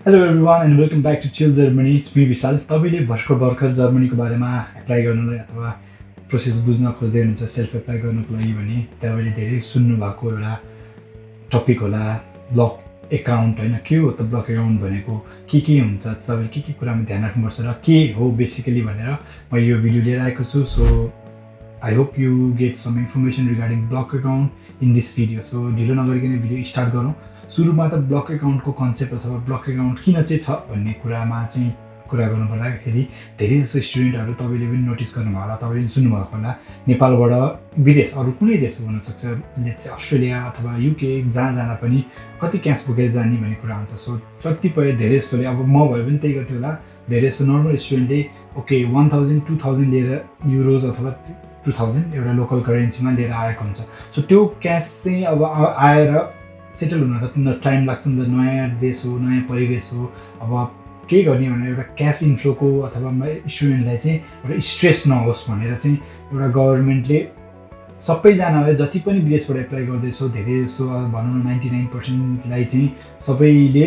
Hello everyone and welcome back to Chill Germany. It's me विशाल. तपाईले भर्खर जर्मनीको बारेमा एप्लाई गर्नलाई अथवा प्रोसेस बुझ्न खोज्दै हुनुहुन्छ सेल्फ एप्लाई गर्नको लागि भने तपाईले धेरै सुन्नु भएको एउटा टपिक होला ब्लक एकाउन्ट हैन के हो त ब्लक एकाउन्ट भनेको के हुन्छ तपाईले के कुरामा ध्यान राख्नुपर्छ र के हो बेसिकली भनेर म यो भिडियो लिएर आएको छु so I hope you get some information regarding block account in this video. So ढिलो नगरिकन भिडियो स्टार्ट गरौँ. सुरुमा त ब्लक एकाउन्टको कन्सेप्ट अथवा ब्लक एकाउन्ट किन चाहिँ छ भन्ने कुरामा चाहिँ कुरा गर्नु पर्दाखेरि धेरै जसो स्टुडेन्टहरु तपाईले पनि नोटिस गर्नुभयो होला तपाईले सुन्नु भएको होला नेपालबाट विदेश अरु कुनै देश हुन सक्छ लेट्स से अस्ट्रेलिया अथवा युके जहाँ जाँदा पनि कति क्याश बोकेर जाने भन्ने कुरा हुन्छ सो कतिपय धेरै जसोले अब म भए पनि त्यही गर्थ्यो होला धेरै जसो नर्मल स्टुडेन्टले ओके 1000 2000 लिएर युरोज अथवा 2000 एउटा लोकल करेन्सीमा लिएर आएको हुन्छ सो त्यो क्याश चाहिँ अब आएर सेटल हुन त टाइम लाग्छ नि त नयाँ देश हो नयाँ परिवेश हो अब के गर्ने भनेर एउटा क्याश इन्फ्लोको अथवा स्टुडेन्टलाई चाहिँ एउटा स्ट्रेस नहोस् भनेर चाहिँ एउटा गभर्नमेन्टले सबैजनालाई जति पनि विदेशबाट एप्लाई गर्दैछौ धेरै जसो भनौँ न 99% लाई चाहिँ सबैले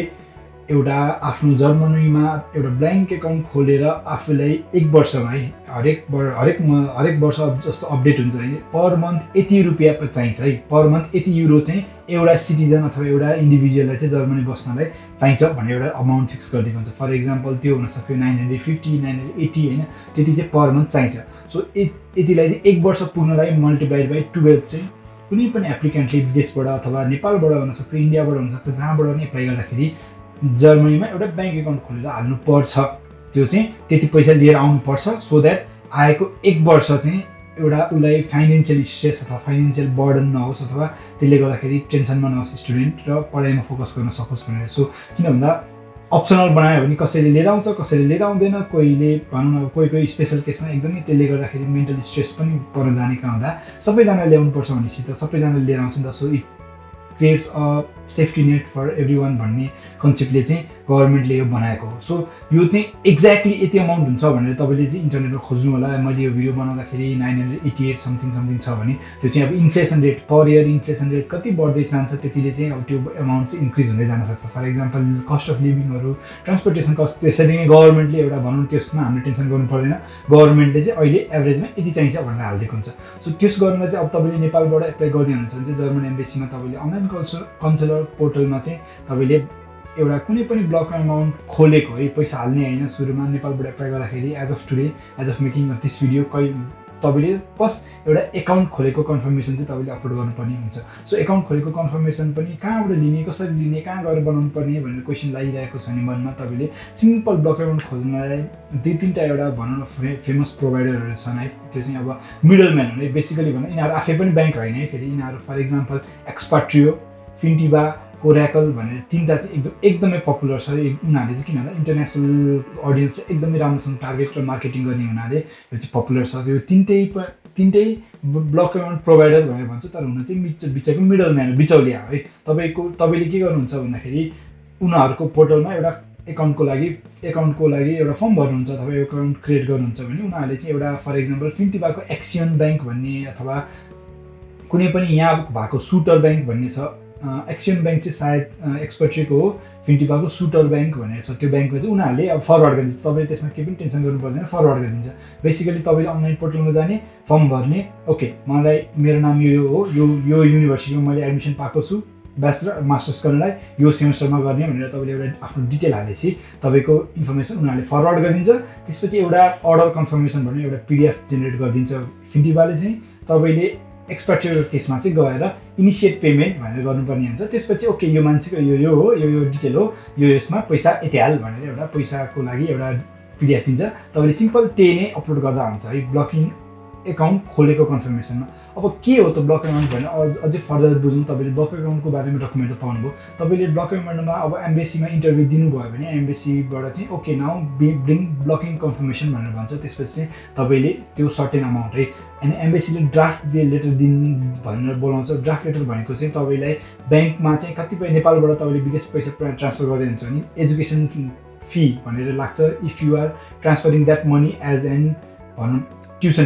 एउटा आफ्नो जर्मनीमा एउटा ब्ल्याङ्क एकाउन्ट खोलेर आफूलाई एक वर्षमा है हरेक वर्ष जस्तो अपडेट हुन्छ है पर मन्थ यति रुपैयाँ चाहिन्छ है पर मन्थ यति युरो चाहिँ एउटा सिटिजन अथवा एउटा इन्डिभिजुअललाई चाहिँ जर्मनी बस्नलाई चाहिन्छ भन्ने एउटा अमाउन्ट फिक्स गरिदिएको हुन्छ फर एक्जाम्पल त्यो हुन सक्यो 950 980 हैन त्यति चाहिँ पर मन्थ चाहिन्छ सो यतिलाई चाहिँ एक वर्ष पुग्नलाई मल्टिप्लाइड बाइ 12 चाहिँ कुनै पनि एप्लिकेन्टले विदेशबाट अथवा नेपालबाट हुन सक्छ इन्डियाबाट हुन सक्छ जहाँबाट पनि एप्लाई गर्दाखेरि जर्मनीमा एउटा ब्याङ्क एकाउन्ट खोलेर हाल्नु पर्छ त्यो चाहिँ त्यति पैसा लिएर आउनु पर्छ सो दैट आएको एक वर्ष चाहिँ एउटा उलाई फाइनान्शियल स्ट्रेस अथवा फाइनान्शियल बर्डन नहोस् अथवा त्यसले गर्दाखेरि टेन्सनमा नहोस् स्टुडेन्ट र पढाइमा फोकस गर्न सकोस् भनेर सो किन भन्दा अप्सनल बनायो भने कसैले लिएर आउँछ कसैले लिएर आउँदैन कोहीले भनौँ न कोही स्पेशल केसमा एकदमै त्यसले गर्दाखेरि मेन्टल स्ट्रेस पनि पर्न जाने काम हुँदा सबैजना ल्याउनु पर्छ भनेपछि त सबैजनाले लिएर आउँछ नि त so it creates a safety net for everyone भन्ने कन्सेप्टले चाहिँ गभर्नमेन्टले यो बनाएको हो सो यो चाहिँ एक्ज्याक्टली यति अमाउन्ट हुन्छ भनेर तपाईँले चाहिँ इन्टरनेटमा खोज्नु होला मैले यो भिडियो बनाउँदाखेरि 988 समथिङ छ भने त्यो चाहिँ अब inflation rate per year inflation rate कति बढ्दै जान्छ त्यतिले चाहिँ अब त्यो एमाउन्ट चाहिँ इन्क्रिज हुँदै जान सक्छ फर एक्जाम्पल कस्ट अफ लिभिङहरू ट्रान्सपोर्टेसन कस्ट त्यसरी नै गभर्नमेन्टले एउटा भनौँ त्यसमा हामीले टेन्सन गर्नु पर्दैन गभर्नमेन्टले चाहिँ अहिले एभरेजमा यति चाहिन्छ भनेर हालिदिएको हुन्छ सो त्यस गर्न चाहिँ अब तपाईँले नेपालबाट एप्लाई गर्दै हुनुहुन्छ भने चाहिँ जर्मन एम्बेसीमा तपाईँले अनलाइन कन्सुलर पोर्टलमा चाहिँ तपाईँले एउटा कुनै पनि ब्लक एमाउन्ट खोलेको है पैसा हाल्ने हैन सुरुमा नेपालबाट एप्लाई गर्दाखेरि as of today as of making of this video तपाईले बस एउटा एकाउन्ट खोलेको कन्फर्मेसन चाहिँ तपाईले अपलोड गर्नुपर्ने हुन्छ सो एकाउन्ट खोलेको कन्फर्मेसन पनि कहाँबाट लिने कसरी लिने कहाँ गएर बनाउनु पर्ने भनेर क्वेसन लागिरहेको छ भने मनमा तपाईले सिम्पल ब्लक एकाउन्ट खोज्नलाई दुई तीनटा एउटा भनौँ न फेमस प्रोभाइडरहरू छन् है त्यो चाहिँ अब मिडलम्यान हो है बेसिकली भन्दा यिनीहरू आफै पनि ब्याङ्क होइन है फेरि यिनीहरू फर एक्जाम्पल एक्सपाट्रियो फिन्टिबा ओराकल भनेर तीनटा चाहिँ एकदमै पपुलर छ उनीहरूले चाहिँ किन भन्दा इन्टरनेसनल अडियन्सले एकदमै राम्रोसँग टार्गेट र मार्केटिङ गर्ने हुनाले यो चाहिँ पपुलर छ यो तीनटै ब्लक एकाउन्ट प्रोभाइडर भनेर भन्छ तर हुन चाहिँ बिचको मिडलम्यान बिचौलिया हो है तपाईँले के गर्नुहुन्छ भन्दाखेरि उनीहरूको पोर्टलमा एउटा एकाउन्टको लागि एउटा फर्म भर्नुहुन्छ अथवा एकाउन्ट क्रिएट गर्नुहुन्छ भने उनीहरूले चाहिँ एउटा फर एक्जाम्पल फिन्टिबाको एक्सियन ब्याङ्क भन्ने अथवा कुनै पनि यहाँ भएको सुटर ब्याङ्क भन्ने छ एक्सियन ब्याङ्क चाहिँ सायद एक्सपर्ट्रीको हो फिन्टिबाको सुटर ब्याङ्क भनेर छ त्यो ब्याङ्कमा चाहिँ उनीहरूले अब फरवर्ड गरिदिन्छ तपाईँले त्यसमा केही पनि टेन्सन गर्नु पर्दैन फरवर्ड गरिदिन्छ बेसिकली तपाईँले अनलाइन पोर्टलमा जाने फर्म भर्ने ओके मलाई मेरो नाम यो हो यो युनिभर्सिटीमा मैले एडमिसन पाएको छु ब्याचलर मास्टर्स गर्नलाई यो सेमेस्टरमा गर्ने भनेर तपाईँले एउटा आफ्नो डिटेल हालेपछि तपाईँको इन्फर्मेसन उनीहरूले फरवर्ड गरिदिन्छ त्यसपछि एउटा अर्डर कन्फर्मेसन भन्ने एउटा पिडिएफ जेनेरेट गरिदिन्छ फिन्टिबाले चाहिँ तपाईँले एक्सपर्टियर केसमा चाहिँ गएर इनिसिएट पेमेन्ट भनेर गर्नुपर्ने हुन्छ त्यसपछि ओके यो मान्छेको यो हो यो डिटेल हो यो यसमा पैसा यति हाल भनेर एउटा पैसाको लागि एउटा पिडिएफ दिन्छ तपाईँले सिम्पल त्यही नै अपलोड गर्दा हुन्छ है ब्लकिङ एकाउन्ट खोलेको कन्फर्मेसनमा अब के हो त ब्लक एकाउन्ट भनेर अझै फर्दर बुझ्नु तपाईँले ब्लक एकाउन्टको बारेमा डकुमेन्ट त पाउनुभयो तपाईँले ब्लक एकाउन्टमा अब एम्बेसीमा इन्टरभ्यू दिनुभयो भने एम्बेसीबाट चाहिँ okay now bring blocking confirmation भनेर भन्छ त्यसपछि चाहिँ तपाईँले त्यो सर्टेन अमाउन्ट है अनि एम्बेसीले ड्राफ्ट लेटर दिन भनेर बोलाउँछ ड्राफ्ट लेटर भनेको चाहिँ तपाईँलाई ब्याङ्कमा चाहिँ कतिपय नेपालबाट तपाईँले विदेश पैसा ट्रान्सफर गर्दै हुन्छ भने एजुकेसन फी भनेर लाग्छ if you are transferring that money as an भनौँ ट्युसन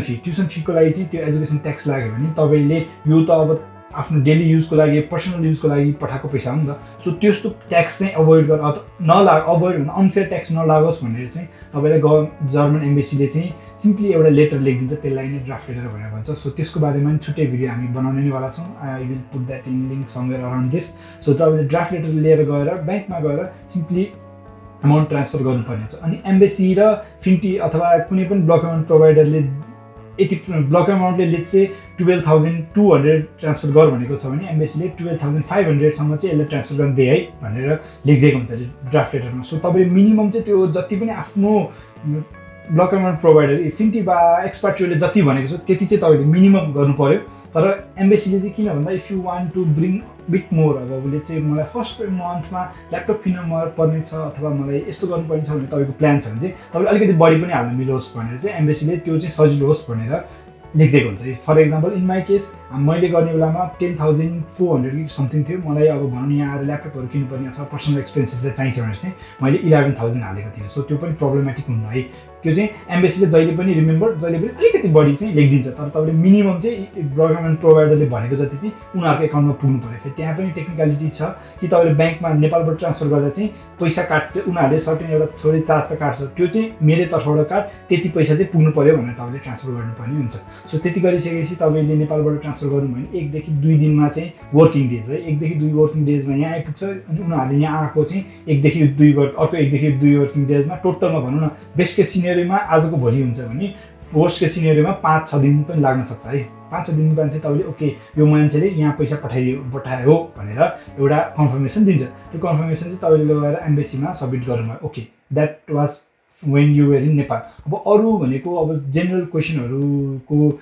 फीको लागि चाहिँ त्यो एजुकेसन ट्याक्स लाग्यो भने तपाईँले यो त अब आफ्नो डेली युजको लागि पर्सनल युजको लागि पठाएको पैसा हो नि त। सो त्यस्तो ट्याक्स चाहिँ अभोइड गर अभोइड भन्दा अनफेयर ट्याक्स नलागोस् भनेर चाहिँ तपाईँलाई जर्मन एम्बेसीले चाहिँ सिम्पली एउटा लेटर लेखिदिन्छ, त्यसलाई नै ड्राफ्ट लेटर भनेर भन्छ। सो त्यसको बारेमा पनि छुट्टै भिडियो हामी बनाउने नै वाला छौँ। I will put that in link somewhere around this. So तपाईँले ड्राफ्ट लेटर लिएर गएर ब्याङ्कमा गएर सिम्पली अमाउन्ट ट्रान्सफर गर्नुपर्ने हुन्छ। अनि एम्बेसी र फिन्टी अथवा कुनै पनि ब्लक अमाउन्ट प्रोभाइडरले यति ब्लक अमाउन्टले लेट्स से 12,200 ट्रान्सफर गर भनेको छ भने एम्बेसीले 12,500 सम्म चाहिँ यसलाई ट्रान्सफर गर्न दे है भनेर लेखिदिएको हुन्छ ड्राफ्ट लेटरमा। सो तपाईँले मिनिमम चाहिँ त्यो जति पनि आफ्नो ब्लक अमाउन्ट प्रोभाइडर फिन्टी वा एक्सपर्टियोले जति भनेको छ त्यति चाहिँ तपाईँले मिनिमम गर्नु पर्यो। तर एम्बेसीले चाहिँ किन भन्दा if you want to bring bit more, अब उसले चाहिँ मलाई फर्स्ट मन्थमा ल्यापटप किन्न पर्ने छ अथवा मलाई यस्तो गर्नुपर्ने छ भने तपाईँको प्लान छ भने चाहिँ तपाईँले अलिकति बढी पनि हाल्न मिलोस् भनेर चाहिँ एम्बेसीले त्यो चाहिँ सजिलो होस् भनेर लेखिदिएको हुन्छ। For example in my case मैले गर्ने बेलामा 10,400 कि समथिङ थियो। मलाई अब भनौँ यहाँ आएर ल्यापटपहरू किन्नुपर्ने अथवा पर्सनल एक्सपेन्सेसलाई चाहिन्छ भने चाहिँ मैले 11,000 हालेको थिएँ। सो त्यो पनि प्रब्लमेटिक हुन्न है। त्यो चाहिँ एम्बेसीले जहिले पनि जहिले पनि अलिकति बढी चाहिँ लेखिदिन्छ। तर तपाईँले मिनिमम चाहिँ गभर्मेन्ट प्रोभाइडरले भनेको जति चाहिँ उनीहरूको एकाउन्टमा पुग्नु पऱ्यो। फेरि त्यहाँ पनि टेक्निकलिटी छ कि तपाईँले ब्याङ्कमा नेपालबाट ट्रान्सफर गर्दा चाहिँ पैसा काट्छ, उनीहरूले सर्टेन एउटा थोरै चार्ज त काट्छ, त्यो चाहिँ मेरो तर्फबाट काट त्यति पैसा चाहिँ पुग्नु पऱ्यो भनेर तपाईँले ट्रान्सफर गर्नुपर्ने हुन्छ। सो त्यति गरिसकेपछि तपाईँले नेपालबाट ट्रान्सफर गर्नु भने 1 देखि 2 दिनमा चाहिँ वर्किङ डेज है, 1 देखि 2 वर्किङ डेजमा यहाँ आइपुग्छ। अनि उनीहरूले यहाँ आएको चाहिँ 1 देखि 2 अर्को 1 देखि 2 वर्किङ डेजमा टोटलमा भनौँ न बेस्ट केस सिनेरियोमा आजको भोलि हुन्छ भने वर्स्ट केस सिनेरियोमा 5-6 दिन पनि लाग्न सक्छ है। 5-6 दिनमा चाहिँ तपाईँले ओके यो मान्छेले यहाँ पैसा पठायो भनेर एउटा कन्फर्मेसन दिन्छ। त्यो कन्फर्मेसन चाहिँ तपाईँले लगेर एम्बेसीमा सब्मिट गर्नुभयो। Okay that was when you were in Nepal. अब अरू भनेको अब जेनरल क्वेसनहरूको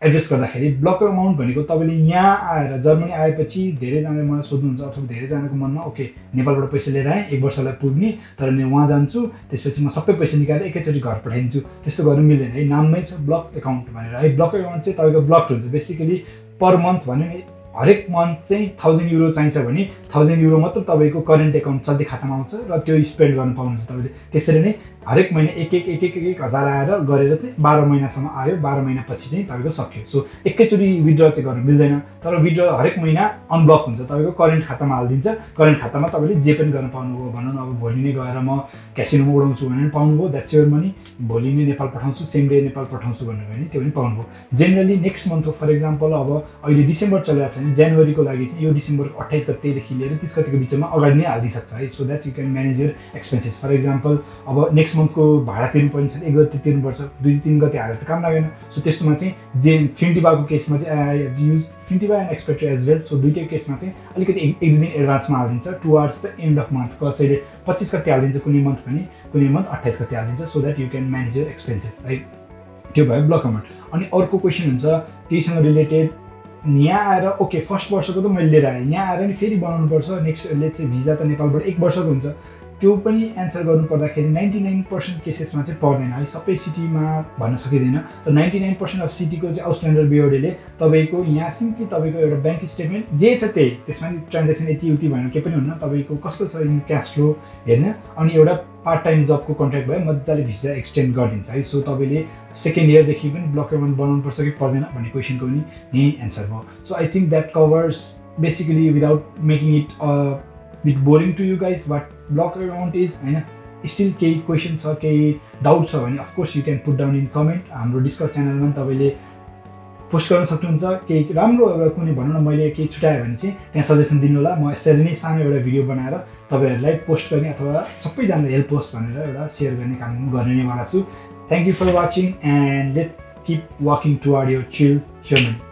एड्रेस गर्दाखेरि ब्लक अमाउन्ट भनेको तपाईँले यहाँ आएर जर्मनी आएपछि धेरैजनाले मलाई सोध्नुहुन्छ अथवा धेरैजनाको मनमा ओके नेपालबाट पैसा लिएर आएँ 1 वर्षलाई पुग्ने, तर म वहाँ जान्छु त्यसपछि म सबै पैसा निकालेर एकैचोटि घर पठाइदिन्छु, त्यस्तो गर्नु मिल्दैन है। नाममै छ ब्लक एकाउन्ट भनेर है। ब्लक एकाउन्ट चाहिँ तपाईँको ब्लक हुन्छ। बेसिकली पर मन्थ भन्यो नि हरेक मन्थ चाहिँ 1,000 युरो चाहिन्छ भने 1,000 युरो मात्र तपाईँको करेन्ट एकाउन्ट चल्ती खातामा आउँछ र त्यो स्पेन्ड गर्न पाउनुहुन्छ तपाईँले। त्यसरी नै हरेक महिना एक हजार आएर गरेर चाहिँ 12 महिनासम्म आयो, 12 महिनापछि चाहिँ तपाईँको सक्यो। सो एकैचोटि विथड्र चाहिँ गर्नु मिल्दैन। तर विथड्र हरेक महिना अनब्लक हुन्छ, तपाईँको करेन्ट खातामा हालिदिन्छ। करेन्ट खातामा तपाईँले जे पनि गर्न पाउनुभयो। भनौँ न अब भोलि नै गएर म क्यासिनोमा उडाउँछु भने पनि पाउनुभयो, द्याट्स योर मनी। भोलि नै नेपाल पठाउँछु, सेम डे नेपाल पठाउँछु भन्नुभयो भने त्यो पनि पाउनुभयो। जेनरली नेक्स्ट मन्थ हो, फर इक्जाम्पल अब अहिले डिसेम्बर चलिरहेको छ भने जनवरीको लागि चाहिँ यो डिसेम्बरको 28 गतेदेखि लिएर 30 गतिको बिचमा अगाडि नै हालिदिइसक्छ है। So that you can manage your expenses. For example अब नेक्स्ट मन्थको भाडा तिर्नुपर्ने छ, 1 गते तिर्नुपर्छ, 2-3 गते हालेर त काम लागेन। सो त्यस्तोमा चाहिँ फिन्टिबाको केसमा चाहिँ आई युज फिन्टिबा and expected as well. So दुइटै केसमा चाहिँ अलिकति 1-2 दिन एडभान्समा हालिदिन्छ towards the end of month. कसैले 25 गते हालिदिन्छ कुनै मन्थ भने, कुनै मन्थ 28 गते हालिदिन्छ। So that you can manage your expenses है। त्यो भयो ब्लक अमाउन्ट। अनि अर्को क्वेसन हुन्छ त्यहीसँग रिलेटेड, यहाँ आएर ओके फर्स्ट वर्षको त मैले लिएर आएँ, यहाँ आएर नि फेरि बनाउनुपर्छ नेक्स्ट लेट्स चाहिँ भिजा त नेपालबाट 1 वर्षको हुन्छ। त्यो पनि एन्सर गर्नु पर्दाखेरि 99% केसेसमा चाहिँ पर्दैन है। सबै सिटीमा भन्न सकिँदैन, तर 99% अफ सिटीको चाहिँ आउटस्ट्यान्डर बिओडीले तपाईँको यहाँ सिम्पली तपाईँको एउटा ब्याङ्क स्टेटमेन्ट जे छ त्यही, त्यसमा नि ट्रान्जेक्सन यति उति भनेर केही पनि हुन्न। तपाईँको कस्तो छ इन क्यास फ्लो हेर्न, अनि एउटा पार्ट टाइम जबको कन्ट्र्याक्ट भयो मजाले भिजा एक्सटेन्ड गरिदिन्छ है। सो तपाईँले सेकेन्ड इयरदेखि पनि ब्लक अमाउन्ट बनाउनुपर्छ कि पर्दैन भन्ने क्वेसनको पनि यही एन्सर भयो। So I think that covers basically without making it bit boring to you guys what block amount is होइन। स्टिल केही क्वेसन छ, केही डाउट छ भने of course you can put down in comment. हाम्रो डिस्कस च्यानलमा तपाईँले पोस्ट गर्न सक्नुहुन्छ। केही राम्रो एउटा कुनै भनौँ न मैले केही छुट्याएँ भने चाहिँ त्यहाँ सजेसन दिनु होला। म यसरी नै सानो एउटा भिडियो बनाएर तपाईँहरूलाई पोस्ट गर्ने अथवा सबैजनालाई हेल्प होस् भनेर एउटा सेयर गर्ने काम गर्ने नै वाला छु। Thank you for watching and let's keep walking toward your chill journey.